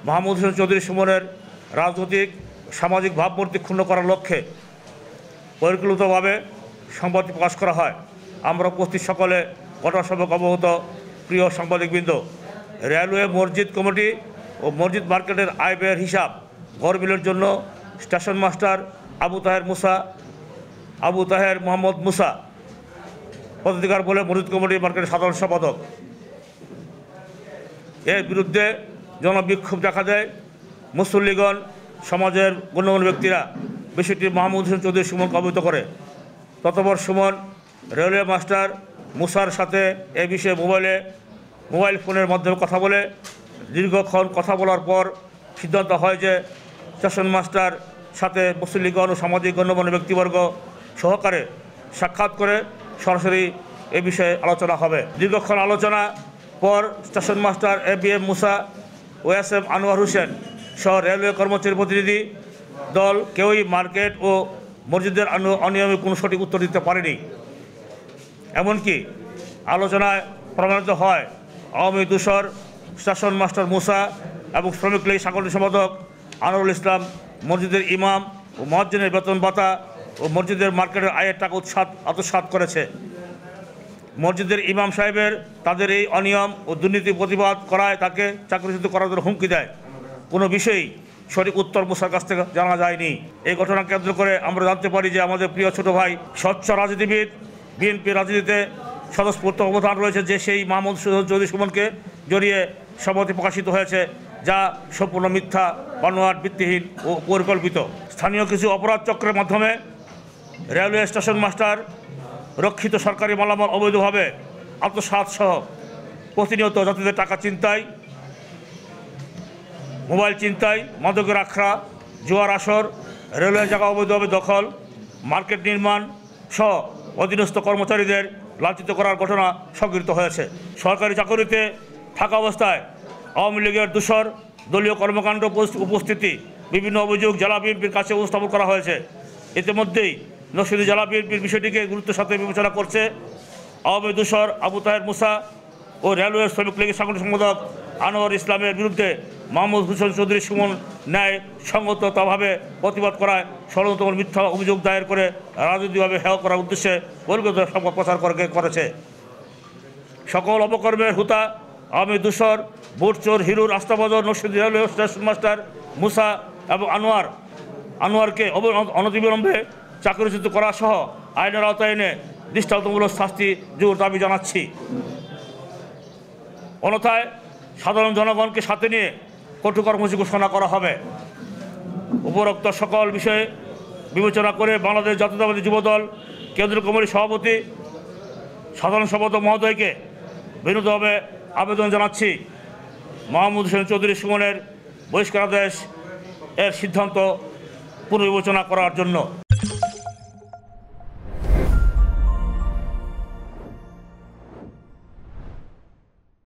মাহমুদ হোসেন চৌধুরী সুমনের রাজনৈতিক সামাজিক ভাবমূর্তি ক্ষুণ্ণ করার লক্ষ্যে পরিকল্পিতভাবে সংবাদটি প্রকাশ করা হয়। আমরা উপস্থিত সকলে ঘটনা সম্পর্কে অবগত। প্রিয় সাংবাদিকবৃন্দ, রেলওয়ে মসজিদ কমিটি ও মসজিদ মার্কেটের আয় ব্যয়ের হিসাব গড়মিলের জন্য স্টেশন মাস্টার আবু তাহের মোহাম্মদ মুসা পদাধিকার বলে মসজিদ কমিটি মার্কেটের সাধারণ সম্পাদক, এর বিরুদ্ধে জনবিক্ষোভ দেখা দেয়। মুসল্লিগণ, সমাজের গণ্যমান্য ব্যক্তিরা বিষয়টি মাহমুদ হোসেন চৌধুরী সুমনকে অবহিত করে। ততপর সুমন রেলওয়ে মাস্টার মুসার সাথে এ বিষয়ে মোবাইল ফোনের মাধ্যমে কথা বলে দীর্ঘক্ষণ কথা বলার পর সিদ্ধান্ত হয় যে স্টেশন মাস্টার সাথে মুসল্লিগণ ও সামাজিক গণ্যমান্য ব্যক্তিবর্গ সহকারে সাক্ষাৎ করে সরাসরি এ বিষয়ে আলোচনা হবে। দীর্ঘক্ষণ আলোচনা পর স্টেশন মাস্টার ABM মুসা ও SM আনোয়ার হোসেন সহ রেলওয়ে কর্মচারী প্রতিনিধি দল কেউই মার্কেট ও মসজিদের অনিয়মে কোনো সঠিক উত্তর দিতে পারেনি। এমনকি আলোচনায় প্রমাণিত হয় আওয়ামী দূষর স্টেশন মাস্টার মুসা এবং শ্রমিক লীগ সাংগঠনিক সম্পাদক আনোয়ারুল ইসলাম মসজিদের ইমাম ও মুয়াজ্জিনের বেতন ভাতা ও মসজিদের মার্কেটের আয়ের টাকা আত্মসাৎ করেছে। মসজিদের ইমাম সাহেবের তাদের এই অনিয়ম ও দুর্নীতি প্রতিবাদ করায় তাকে চাকরিচ্যুত করার জন্য হুমকি দেয়। কোনো বিষয়েই সঠিক উত্তর মুসার কাছ থেকে জানা যায়নি। এই ঘটনা কেন্দ্র করে আমরা জানতে পারি যে আমাদের প্রিয় ছোট ভাই স্বচ্ছ রাজনীতিবিদ, বিএনপি রাজনীতিতে স্বতঃস্ফূর্ত অবদান রয়েছে যে সেই মাহমুদ হোসেন চৌধুরী সুমনকে জড়িয়ে সম্মতি প্রকাশিত হয়েছে, যা সম্পূর্ণ মিথ্যা, বানোয়াট, ভিত্তিহীন ও পরিকল্পিত। স্থানীয় কিছু অপরাধ চক্রের মাধ্যমে রেলওয়ে স্টেশন মাস্টার রক্ষিত সরকারি মালামাল অবৈধভাবে আত্মসাৎ সহ প্রতিনিয়ত যাত্রীদের টাকা ছিনতাই, মোবাইল ছিনতাই, মাদকের আখড়া, জুয়ার আসর, রেলওয়ে জায়গা অবৈধভাবে দখল, মার্কেট নির্মাণ সহ অধীনস্থ কর্মচারীদের লাঞ্ছিত করার ঘটনা সংঘটিত হয়েছে। সরকারি চাকরিতে থাকা অবস্থায় আওয়ামী লীগের দূষর দলীয় কর্মকাণ্ড উপস্থিতি বিভিন্ন অভিযোগ জেলা বিএনপির কাছে উপস্থাপন করা হয়েছে। ইতিমধ্যেই নরসিংদী জেলা বিএনপির বিষয়টিকে গুরুত্বের সাথে বিবেচনা করছে। আওয়ামী দূষর আবু তাহের মুসা ও রেলওয়ে শ্রমিক লীগের সাংগঠনিক সম্পাদক আনোয়ার ইসলামের বিরুদ্ধে মাহমুদ হোসেন চৌধুরী সুমন ন্যায় সঙ্গতভাবে প্রতিবাদ করায় ষড়যন্ত্র মিথ্যা অভিযোগ দায়ের করে রাজনৈতিকভাবে হেয় করার উদ্দেশ্যে পরিকল্পিত সংবাদ প্রচার করেছে। সকল অপকর্মের হুতা আওয়ামী দূষর, বুটচোর, হিরুর আস্তাবদর Narsingdi railway station master Musa এবং আনোয়ারকে অনতিবিলম্বে চাকরিচ্যুত করা সহ আইনের আওতায় এনে দৃষ্টান্তমূলক শাস্তি জোর দাবি জানাচ্ছি। অন্যথায় সাধারণ জনগণকে সাথে নিয়ে কঠোর কর্মসূচি ঘোষণা করা হবে। উপরোক্ত সকল বিষয়ে বিবেচনা করে বাংলাদেশ জাতীয়তাবাদী যুবদল কেন্দ্রীয় কমিটির সভাপতি সাধারণ সম্পাদক মহোদয়কে বিনীতভাবে আবেদন জানাচ্ছি মাহমুদ হোসেন চৌধুরী সুমনের বহিষ্কারাদেশ এর সিদ্ধান্ত পুনর্বিবেচনা করার জন্য।